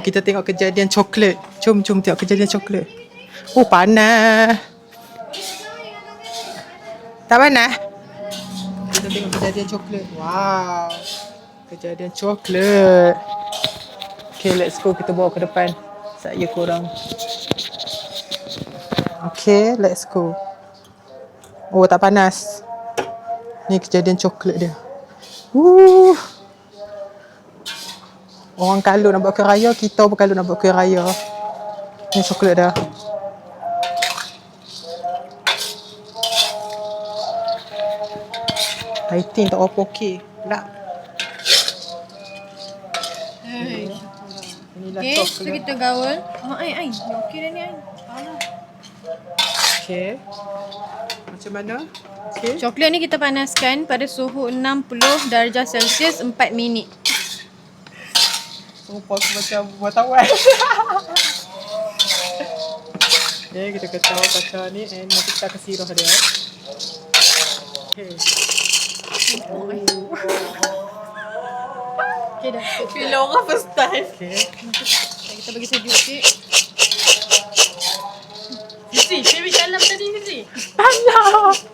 kita tengok kejadian coklat. Jom tengok kejadian coklat. Oh, panas. Tak panas? Kita tengok kejadian coklat. Wow. Kejadian coklat. Okay, let's go. Kita bawa ke depan. Saya korang. Okay, let's go. Oh, tak panas. Ni kejadian coklat dia. Orang kalau nak buat kuih raya, kita pun kalau nak buat kuih raya. Ni coklat dah. Lighting tak apa okey. Nak. Inilah Okay, so coklat. kita gaul. Ai. Okey dah ni, Ai. Okay. Macam mana? Okay. Coklat ni kita panaskan pada suhu 60 darjah Celsius 4 minit. Rupa aku macam wartawan. Okay, kita kacau ni and nanti kita kasi sirah dia. Okay. Okay dah. Bila orang first time. Okay. Kita bagi sejuk sikit. Sisi, saya dalam tadi Sisi. Alah.